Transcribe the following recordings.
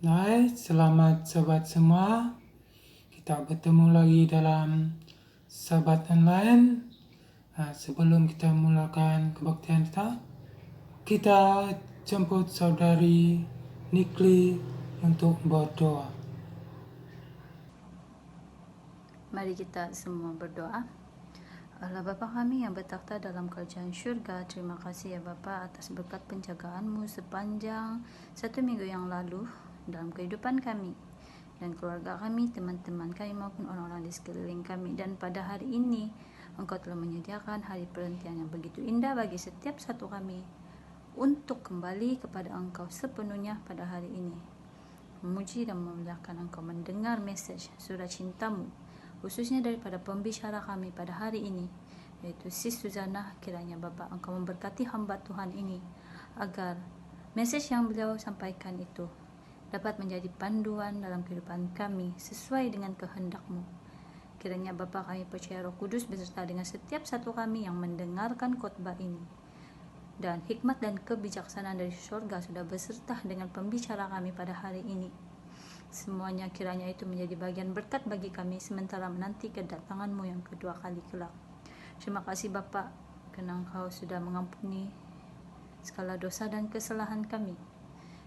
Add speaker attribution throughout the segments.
Speaker 1: Hai, selamat sobat semua. Kita bertemu lagi dalam Sahabat Online. Sebelum kita mulakan kebaktian kita jemput saudari Nikli untuk berdoa.
Speaker 2: Mari kita semua berdoa. Allah Bapa kami yang bertakhta dalam kerajaan syurga, terima kasih ya Bapa atas berkat penjagaan-Mu sepanjang 1 minggu yang lalu dalam kehidupan kami dan keluarga kami, teman-teman kami maupun orang-orang di sekeliling kami. Dan pada hari ini Engkau telah menyediakan hari perhentian yang begitu indah bagi setiap satu kami untuk kembali kepada Engkau sepenuhnya pada hari ini. Memuji dan memuliakan Engkau, mendengar mesej surat cinta-Mu khususnya daripada pembicara kami pada hari ini, yaitu Sis Suzana. Kiranya Bapa Engkau memberkati hamba Tuhan ini, agar mesej yang beliau sampaikan itu dapat menjadi panduan dalam kehidupan kami sesuai dengan kehendak-Mu. Kiranya Bapa kami percaya Roh Kudus beserta dengan setiap satu kami yang mendengarkan khotbah ini, dan hikmat dan kebijaksanaan dari surga sudah beserta dengan pembicara kami pada hari ini. Semuanya kiranya itu menjadi bagian berkat bagi kami sementara menanti kedatangan-Mu yang kedua kali kelak. Terima kasih Bapa, karena Engkau sudah mengampuni segala dosa dan kesalahan kami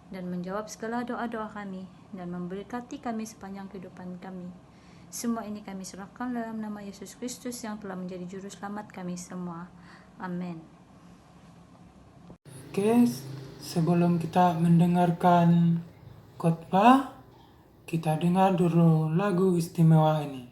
Speaker 2: dan menjawab segala doa-doa kami dan memberkati kami sepanjang kehidupan kami. Semua ini kami serahkan dalam nama Yesus Kristus yang telah menjadi juru selamat kami semua. Amin.
Speaker 1: Oke, sebelum kita mendengarkan khotbah, kita dengar dulu lagu istimewa ini.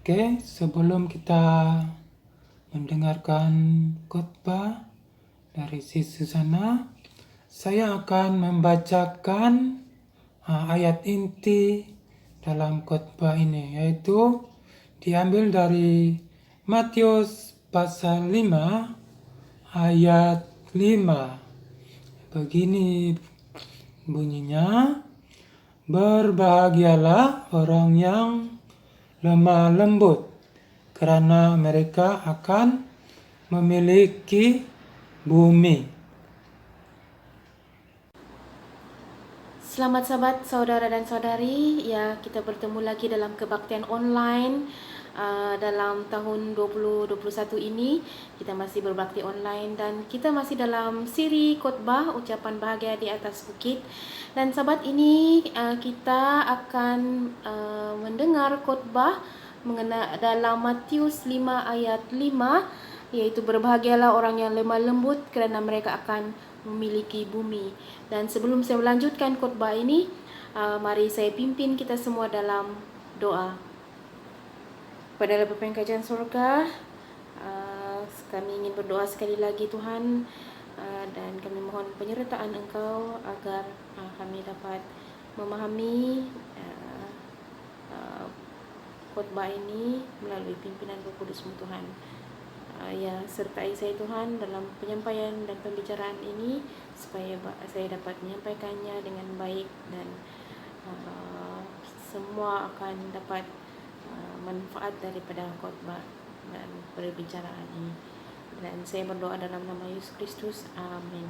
Speaker 1: Oke, sebelum kita mendengarkan khotbah dari Sis Susana, saya akan membacakan ayat inti dalam khotbah ini, yaitu diambil dari Matius pasal 5 ayat 5. Begini bunyinya, berbahagialah orang yang lemah lembut, karena mereka akan memiliki bumi.
Speaker 3: Selamat sahabat, saudara dan saudari. Ya, kita bertemu lagi dalam kebaktian online dalam tahun 2021 ini kita masih berbakti online dan kita masih dalam siri khotbah ucapan bahagia di atas bukit. Dan sahabat, ini kita akan mendengar khotbah mengenai dalam Matius 5 ayat 5, yaitu berbahagialah orang yang lemah lembut kerana mereka akan memiliki bumi. Dan sebelum saya melanjutkan khotbah ini, mari saya pimpin kita semua dalam doa. Pada Bapa yang kerajaan surga, kami ingin berdoa sekali lagi Tuhan, dan kami mohon penyertaan Engkau agar kami dapat memahami khotbah ini melalui pimpinan Roh Kudus-Mu Tuhan. Ya, sertai saya Tuhan dalam penyampaian dan pembicaraan ini supaya saya dapat menyampaikannya dengan baik dan semua akan dapat manfaat daripada khotbah dan perbicaraan ini. Dan saya berdoa dalam nama Yesus Kristus. Amin.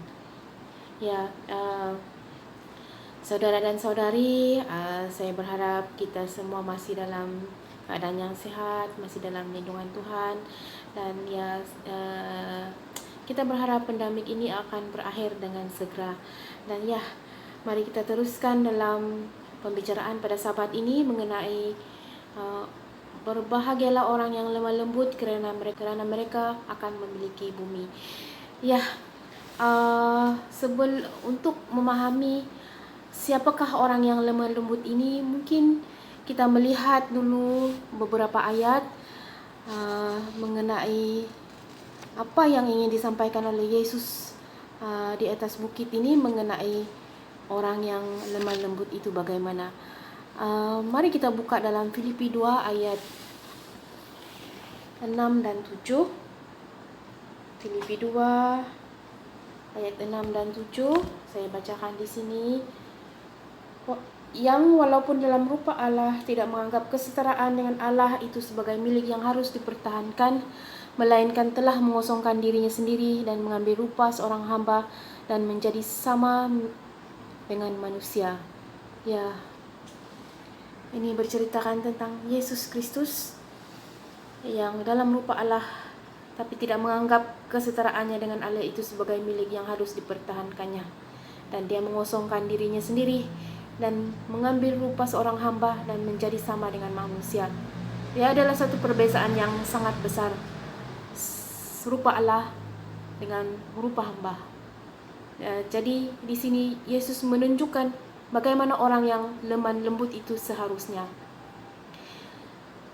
Speaker 3: Ya, saudara dan saudari, saya berharap kita semua masih dalam keadaan yang sehat, masih dalam lindungan Tuhan, dan ya kita berharap pandemik ini akan berakhir dengan segera. Dan ya, mari kita teruskan dalam pembicaraan pada sahabat ini mengenai berbahagialah orang yang lemah lembut kerana mereka akan memiliki bumi. Ya, untuk memahami siapakah orang yang lemah lembut ini, mungkin kita melihat dulu beberapa ayat mengenai apa yang ingin disampaikan oleh Yesus di atas bukit ini mengenai orang yang lemah lembut itu bagaimana. Mari kita buka dalam Filipi 2 ayat 6 dan 7. Filipi 2 ayat 6 dan 7, saya bacakan di sini. Yang walaupun dalam rupa Allah tidak menganggap kesetaraan dengan Allah itu sebagai milik yang harus dipertahankan, melainkan telah mengosongkan dirinya sendiri dan mengambil rupa seorang hamba dan menjadi sama dengan manusia. Ya, ini berceritakan tentang Yesus Kristus yang dalam rupa Allah tapi tidak menganggap kesetaraannya dengan Allah itu sebagai milik yang harus dipertahankannya, dan dia mengosongkan dirinya sendiri dan mengambil rupa seorang hamba dan menjadi sama dengan manusia. Dia adalah satu perbezaan yang sangat besar, rupa Allah dengan rupa hamba. Jadi di sini Yesus menunjukkan bagaimana orang yang lemah lembut itu seharusnya.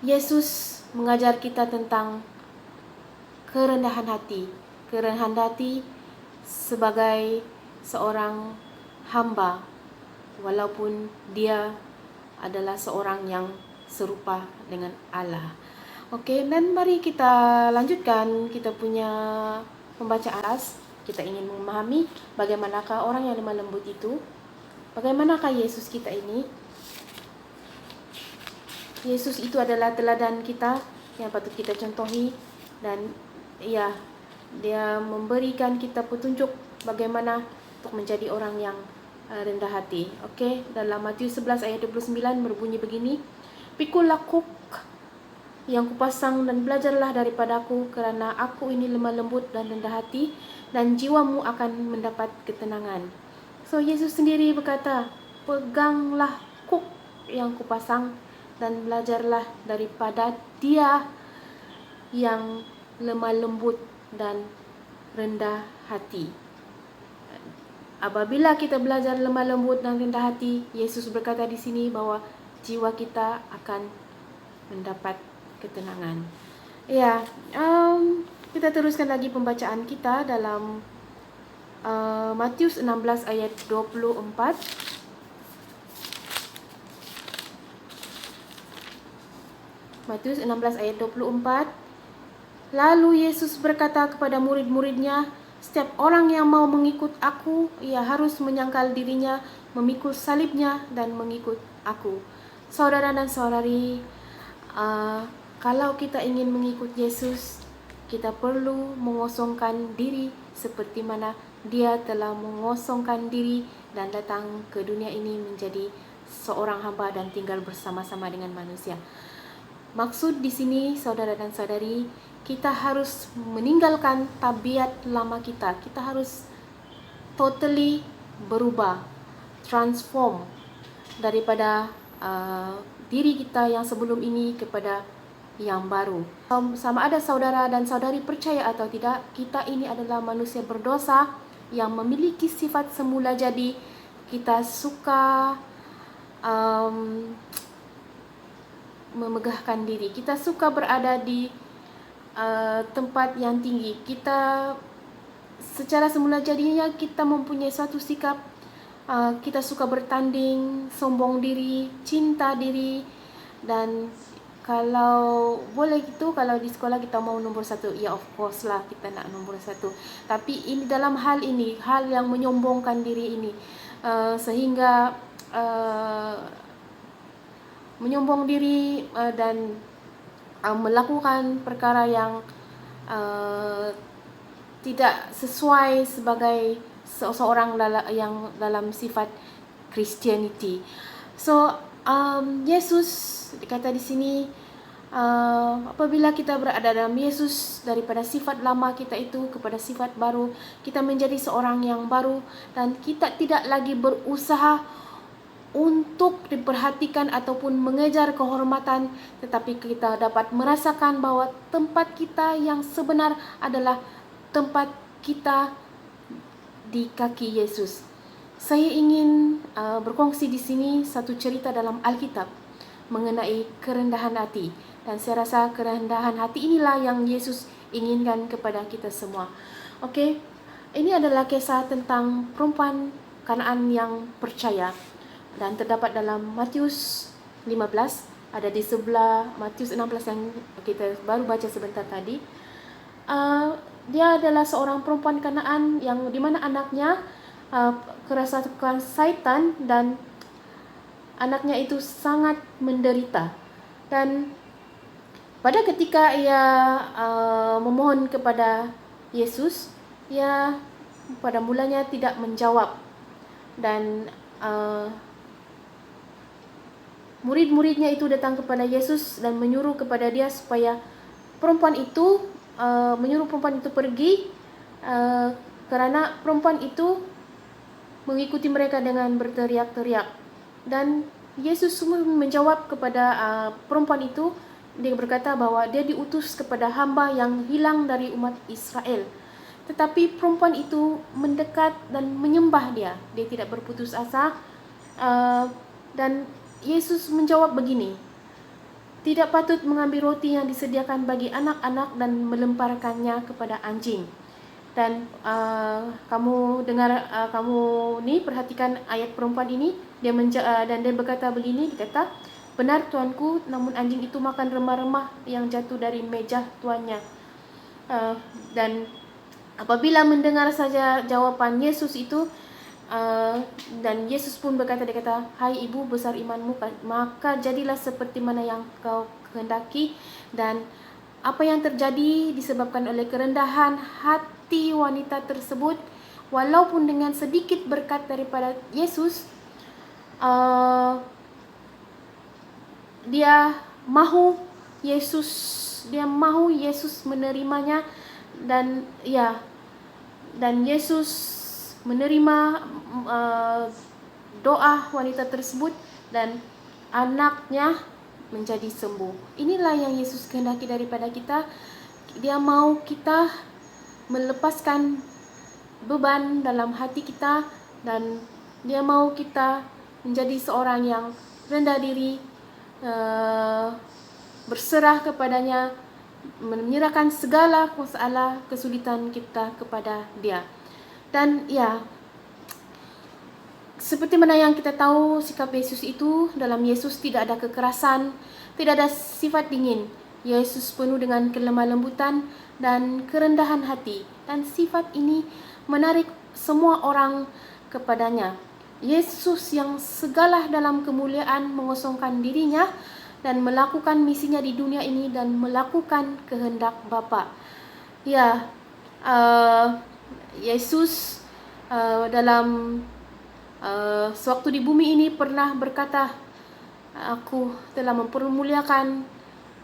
Speaker 3: Yesus mengajar kita tentang kerendahan hati. Kerendahan hati sebagai seorang hamba, walaupun dia adalah seorang yang serupa dengan Allah. Oke, dan mari kita lanjutkan kita punya pembacaan. Kita ingin memahami bagaimanakah orang yang lemah lembut itu. Bagaimanakah Yesus kita ini? Yesus itu adalah teladan kita yang patut kita contohi, dan ya, dia memberikan kita petunjuk bagaimana untuk menjadi orang yang rendah hati. Okey, dalam Matius 11 ayat 29 berbunyi begini, "Pikulah kuk yang kupasang dan belajarlah daripadaku, kerana aku ini lemah lembut dan rendah hati, dan jiwamu akan mendapat ketenangan." So Yesus sendiri berkata, peganglah kuk yang kupasang dan belajarlah daripada Dia yang lemah lembut dan rendah hati. Apabila kita belajar lemah lembut dan rendah hati, Yesus berkata di sini bahwa jiwa kita akan mendapat ketenangan. Ya, kita teruskan lagi pembacaan kita dalam Matius 16 ayat 24. Matius 16 ayat 24. Lalu Yesus berkata kepada murid-muridnya, "Setiap orang yang mau mengikut aku, ia harus menyangkal dirinya, memikul salibnya dan mengikut aku." Saudara dan saudari, kalau kita ingin mengikut Yesus, kita perlu mengosongkan diri seperti mana Dia telah mengosongkan diri dan datang ke dunia ini menjadi seorang hamba dan tinggal bersama-sama dengan manusia. maksud di sini saudara dan saudari, kita harus meninggalkan tabiat lama kita. Kita harus totally berubah, transform daripada diri kita yang sebelum ini kepada yang baru. Sama ada saudara dan saudari percaya atau tidak, kita ini adalah manusia berdosa yang memiliki sifat semula jadi. Kita suka memegahkan diri, kita suka berada di tempat yang tinggi. Kita secara semula jadinya kita mempunyai suatu sikap, kita suka bertanding, sombong diri, cinta diri. Dan kalau boleh gitu, kalau di sekolah kita mau nombor 1, ya of course lah kita nak nombor 1. Tapi ini dalam hal ini, hal yang menyombongkan diri ini, sehingga menyombong diri dan melakukan perkara yang tidak sesuai sebagai seseorang yang dalam sifat Christianity. So Yesus dikata di sini, apabila kita berada dalam Yesus, daripada sifat lama kita itu kepada sifat baru, kita menjadi seorang yang baru, dan kita tidak lagi berusaha untuk diperhatikan ataupun mengejar kehormatan, tetapi kita dapat merasakan bahwa tempat kita yang sebenar adalah tempat kita di kaki Yesus. Saya ingin berkongsi di sini satu cerita dalam Alkitab mengenai kerendahan hati, dan saya rasa kerendahan hati inilah yang Yesus inginkan kepada kita semua. Okey, ini adalah kisah tentang perempuan Kanaan yang percaya, dan terdapat dalam Matius 15, ada di sebelah Matius 16 yang kita baru baca sebentar tadi. Dia adalah seorang perempuan Kanaan yang di mana anaknya kerasukan syaitan, dan anaknya itu sangat menderita. Dan pada ketika ia memohon kepada Yesus, ia pada mulanya tidak menjawab, dan murid-muridnya itu datang kepada Yesus dan menyuruh kepada dia supaya menyuruh perempuan itu pergi, kerana perempuan itu mengikuti mereka dengan berteriak-teriak. Dan Yesus menjawab kepada perempuan itu. Dia berkata bahwa dia diutus kepada hamba yang hilang dari umat Israel. Tetapi perempuan itu mendekat dan menyembah dia. Dia tidak berputus asa. Dan Yesus menjawab begini, tidak patut mengambil roti yang disediakan bagi anak-anak dan melemparkannya kepada anjing. Dan kamu perhatikan ayat perempuan ini. Dan dia berkata begini, dikata, benar tuanku, namun anjing itu makan remah-remah yang jatuh dari meja tuannya. Dan apabila mendengar saja jawaban Yesus itu, dan Yesus pun berkata, dia kata, hai ibu, besar imanmu, maka jadilah seperti mana yang kau kehendaki. Dan apa yang terjadi disebabkan oleh kerendahan hati wanita tersebut. Walaupun dengan sedikit berkat daripada Yesus, dia mahu Yesus menerimanya, dan Yesus menerima doa wanita tersebut, dan anaknya menjadi sembuh. Inilah yang Yesus kehendaki daripada kita. Dia mau kita melepaskan beban dalam hati kita, dan dia mau kita menjadi seorang yang rendah diri, berserah kepadanya, menyerahkan segala masalah kesulitan kita kepada dia. Dan seperti mana yang kita tahu, sikap Yesus itu, dalam Yesus tidak ada kekerasan, tidak ada sifat dingin. Yesus penuh dengan kelemah lembutan dan kerendahan hati, dan sifat ini menarik semua orang kepadanya. Yesus yang segala dalam kemuliaan mengosongkan dirinya dan melakukan misinya di dunia ini dan melakukan kehendak Bapa. Yesus dalam sewaktu di bumi ini pernah berkata, aku telah mempermuliakan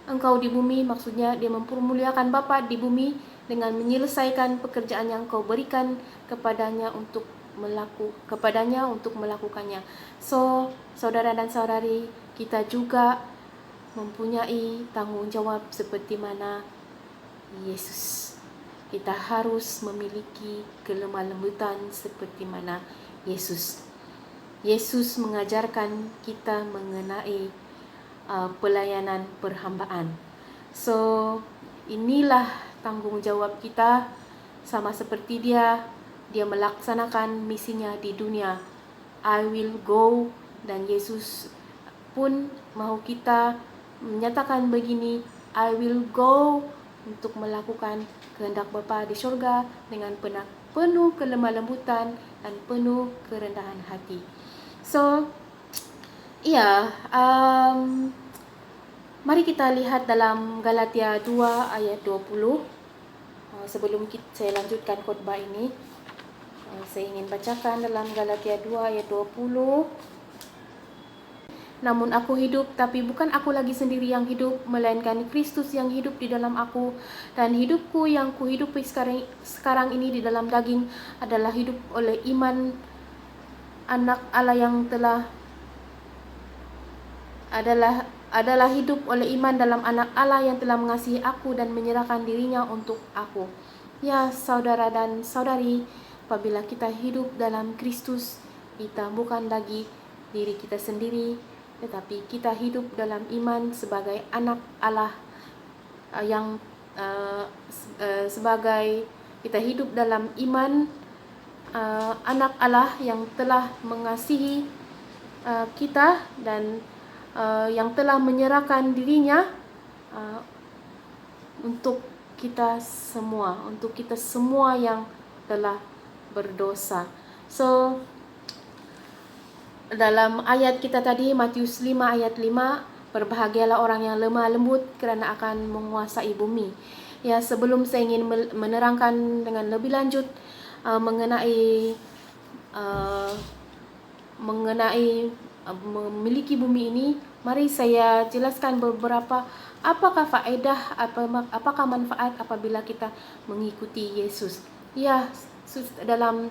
Speaker 3: engkau di bumi, maksudnya dia mempermuliakan Bapa di bumi dengan menyelesaikan pekerjaan yang kau berikan kepadanya untuk melakukannya. So, saudara dan saudari, kita juga mempunyai tanggung jawab seperti mana Yesus. Kita harus memiliki kelemah lembutan seperti mana Yesus. Yesus mengajarkan kita mengenai pelayanan perhambaan. So, inilah tanggung jawab kita sama seperti dia melaksanakan misinya di dunia. I will go, dan Yesus pun mahu kita menyatakan begini, I will go untuk melakukan kehendak Bapa di syurga dengan penuh kelemah lembutan dan penuh kerendahan hati. So, mari kita lihat dalam Galatia 2 ayat 20. Sebelum saya lanjutkan khotbah ini, saya ingin bacakan dalam Galatia 2 ayat 20. Namun aku hidup, tapi bukan aku lagi sendiri yang hidup, melainkan Kristus yang hidup di dalam aku. Dan hidupku yang kuhidupi sekarang ini di dalam daging adalah hidup oleh iman anak Allah yang adalah hidup oleh iman dalam anak Allah yang telah mengasihi aku dan menyerahkan dirinya untuk aku. Ya, saudara dan saudari, apabila kita hidup dalam Kristus, kita bukan lagi diri kita sendiri, tetapi kita hidup dalam iman sebagai anak Allah sebagai kita hidup dalam iman anak Allah yang telah mengasihi kita dan yang telah menyerahkan dirinya untuk kita semua yang telah berdosa. So, dalam ayat kita tadi, Matius 5 ayat 5, berbahagialah orang yang lemah lembut kerana akan menguasai bumi. Ya, sebelum saya ingin menerangkan dengan lebih lanjut mengenai memiliki bumi ini, mari saya jelaskan beberapa apakah manfaat apabila kita mengikuti Yesus. Ya, dalam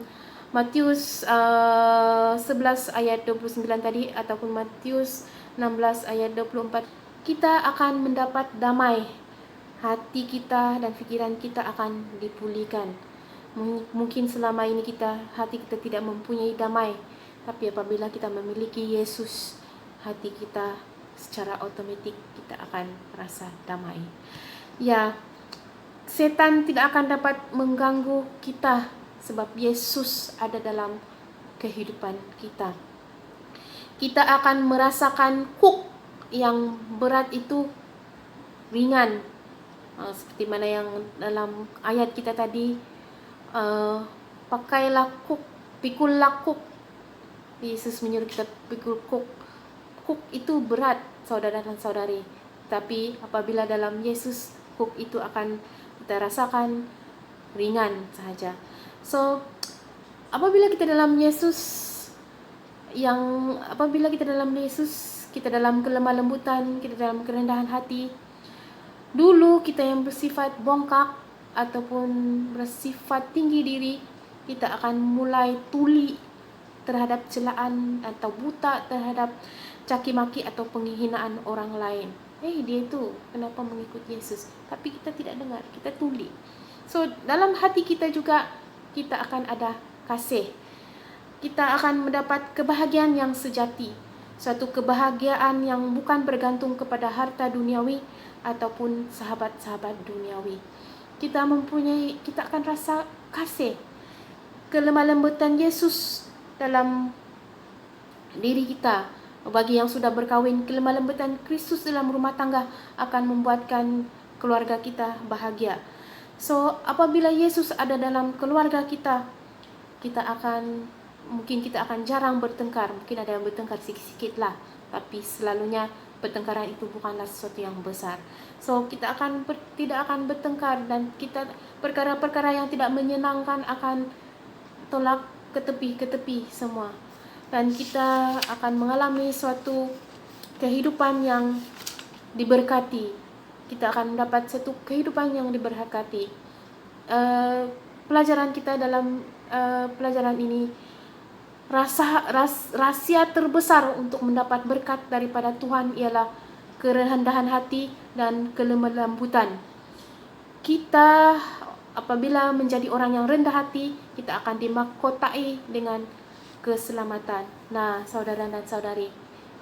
Speaker 3: Matius 11 ayat 29 tadi ataupun Matius 16 ayat 24, kita akan mendapat damai. Hati kita dan fikiran kita akan dipulihkan. Mungkin selama ini hati kita tidak mempunyai damai, tapi apabila kita memiliki Yesus, hati kita secara otomatik kita akan merasa damai. Ya, setan tidak akan dapat mengganggu kita sebab Yesus ada dalam kehidupan kita. Kita akan merasakan kuk yang berat itu ringan. Seperti mana yang dalam ayat kita tadi, pakailah kuk, pikullah kuk. Yesus menyuruh kita pikul kuk. Kuk itu berat, saudara dan saudari. Tapi apabila dalam Yesus, kuk itu akan kita rasakan ringan sahaja. So, apabila kita dalam Yesus, kita dalam kelemah lembutan, kita dalam kerendahan hati. Dulu kita yang bersifat bongkak ataupun bersifat tinggi diri, kita akan mulai tuli terhadap celaan atau buta terhadap caci maki atau penghinaan orang lain. Dia itu kenapa mengikut Yesus? Tapi kita tidak dengar, kita tuli. So, dalam hati kita juga kita akan ada kasih. Kita akan mendapat kebahagiaan yang sejati. Suatu kebahagiaan yang bukan bergantung kepada harta duniawi ataupun sahabat-sahabat duniawi. Kita akan rasa kasih. Kelemah lembutan Yesus dalam diri kita. Bagi yang sudah berkahwin, kelemah lembutan Kristus dalam rumah tangga akan membuatkan keluarga kita bahagia. So, apabila Yesus ada dalam keluarga kita, mungkin kita akan jarang bertengkar. Mungkin ada yang bertengkar sikit-sikit lah, tapi selalunya pertengkaran itu bukanlah sesuatu yang besar. So, kita tidak akan bertengkar, dan kita perkara-perkara yang tidak menyenangkan akan tolak ke tepi semua. Dan kita akan mengalami suatu kehidupan yang diberkati. kita akan mendapat satu kehidupan yang diberkati. Pelajaran kita dalam pelajaran ini, rahasia terbesar untuk mendapat berkat daripada Tuhan ialah kerendahan hati dan kelemah lembutan. Kita apabila menjadi orang yang rendah hati, kita akan dimahkotai dengan keselamatan. Nah, saudara dan saudari,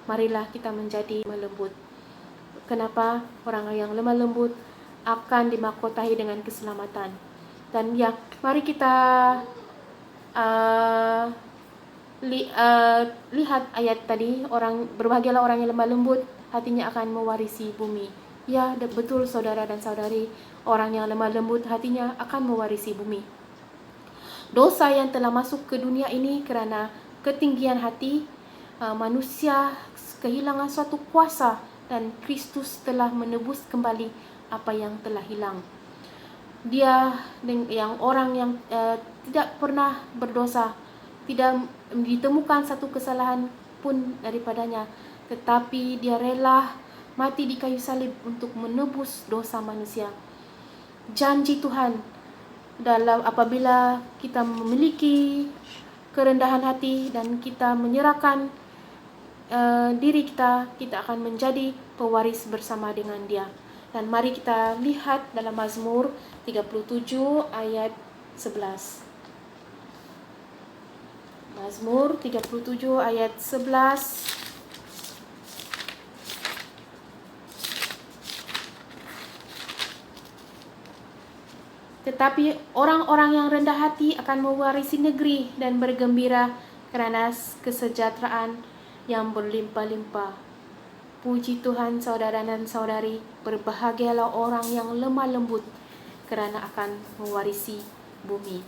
Speaker 3: marilah kita menjadi melembut. Kenapa? Orang yang lemah lembut akan dimahkotai dengan keselamatan. Dan ya, mari kita lihat ayat tadi, berbahagialah orang yang lemah lembut, hatinya akan mewarisi bumi. Ya, betul saudara dan saudari, orang yang lemah lembut hatinya akan mewarisi bumi. Dosa yang telah masuk ke dunia ini kerana ketinggian hati, manusia kehilangan suatu kuasa dan Kristus telah menebus kembali apa yang telah hilang. Dia yang orang yang tidak pernah berdosa, tidak ditemukan satu kesalahan pun daripadanya, tetapi dia rela mati di kayu salib untuk menebus dosa manusia. Janji Tuhan apabila kita memiliki kerendahan hati dan kita menyerahkan diri kita akan menjadi pewaris bersama dengan Dia. Dan mari kita lihat dalam Mazmur 37 ayat 11. Mazmur 37 ayat 11. Tetapi orang-orang yang rendah hati akan mewarisi negeri dan bergembira kerana kesejahteraan yang berlimpah-limpah. Puji Tuhan saudara dan saudari, berbahagialah orang yang lemah lembut kerana akan mewarisi bumi.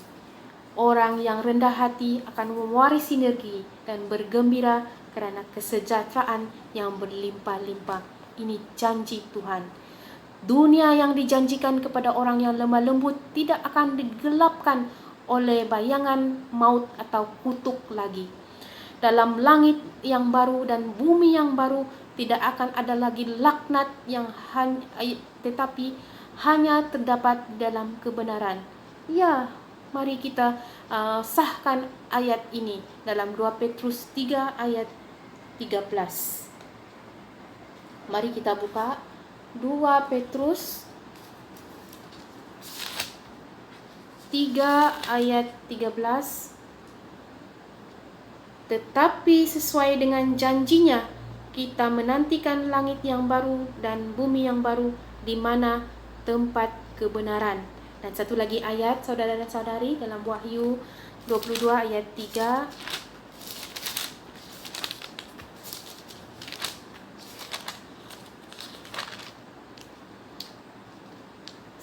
Speaker 3: Orang yang rendah hati akan mewarisi negeri dan bergembira kerana kesejahteraan yang berlimpah-limpah. Ini janji Tuhan. Dunia yang dijanjikan kepada orang yang lemah lembut tidak akan digelapkan oleh bayangan maut atau kutuk lagi. Dalam langit yang baru dan bumi yang baru tidak akan ada lagi laknat tetapi hanya terdapat dalam kebenaran. Ya, mari kita sahkan ayat ini dalam 2 Petrus 3 ayat 13. Mari kita buka 2 Petrus 3 ayat 13. Tetapi sesuai dengan janjinya, kita menantikan langit yang baru dan bumi yang baru di mana tempat kebenaran. Dan satu lagi ayat saudara dan saudari dalam Wahyu 22 ayat 3.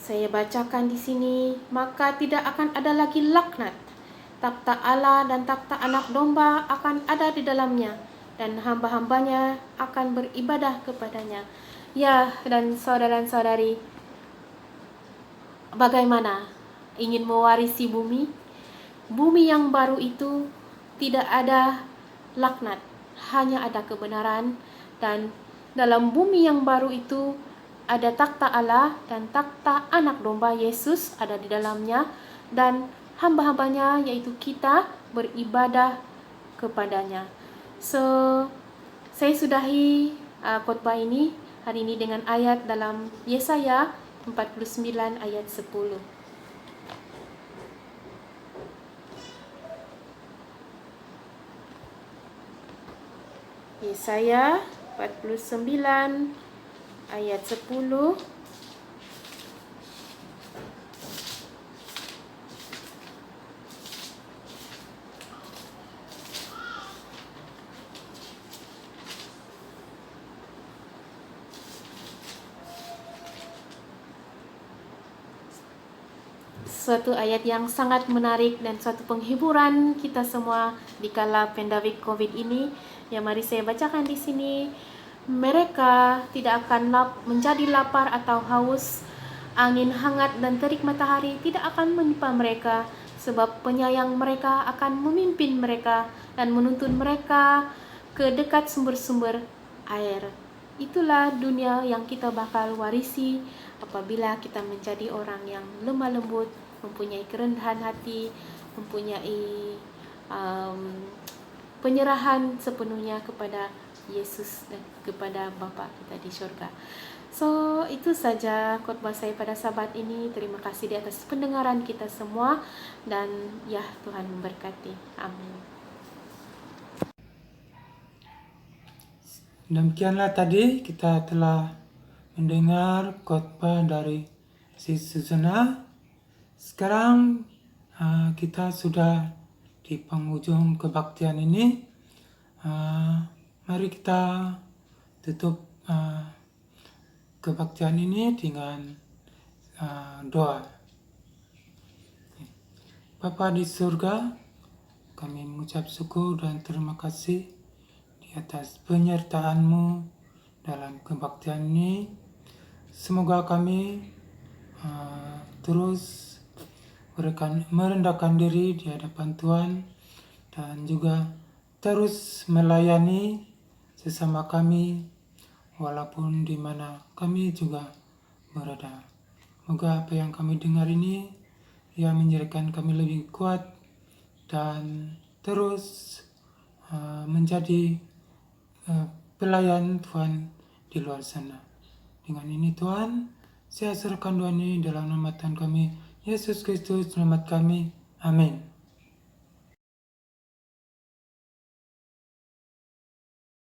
Speaker 3: Saya bacakan di sini, maka tidak akan ada lagi laknat. Takhta Allah dan takhta anak domba akan ada di dalamnya, dan hamba-hambanya akan beribadah kepadanya. Ya, dan saudara dan saudari, bagaimana ingin mewarisi bumi? Bumi yang baru itu tidak ada laknat, hanya ada kebenaran. Dan dalam bumi yang baru itu ada takhta Allah dan takhta anak domba Yesus ada di dalamnya, dan hamba-hambanya yaitu kita beribadah kepadanya. So, saya sudahi khotbah ini hari ini dengan ayat dalam Yesaya 49 ayat 10. Yesaya 49 ayat 10. Suatu ayat yang sangat menarik dan suatu penghiburan kita semua di kala pandemik COVID ini. Ya, mari saya bacakan di sini. Mereka tidak akan menjadi lapar atau haus. Angin hangat dan terik matahari tidak akan menimpa mereka, sebab penyayang mereka akan memimpin mereka dan menuntun mereka ke dekat sumber-sumber air. itulah dunia yang kita bakal warisi apabila kita menjadi orang yang lemah lembut, mempunyai kerendahan hati, mempunyai penyerahan sepenuhnya kepada Yesus dan kepada Bapa kita di surga. So, itu saja khotbah saya pada Sabat ini. Terima kasih di atas pendengaran kita semua dan ya, Tuhan memberkati. Amin.
Speaker 1: Demikianlah tadi kita telah mendengar khotbah dari si Susana. Sekarang kita sudah di penghujung kebaktian ini. Mari kita tutup kebaktian ini dengan doa. Bapa di surga, kami mengucap syukur dan terima kasih di atas penyertaan-Mu dalam kebaktian ini. Semoga kami terus merendahkan diri di hadapan Tuhan dan juga terus melayani sesama kami walaupun di mana kami juga berada. Semoga apa yang kami dengar ini yang menjadikan kami lebih kuat dan terus menjadi pelayan Tuhan di luar sana. Dengan ini Tuhan, saya serahkan doa ini dalam nama Tuhan kami, Yesus Kristus, selamat kami. Amin.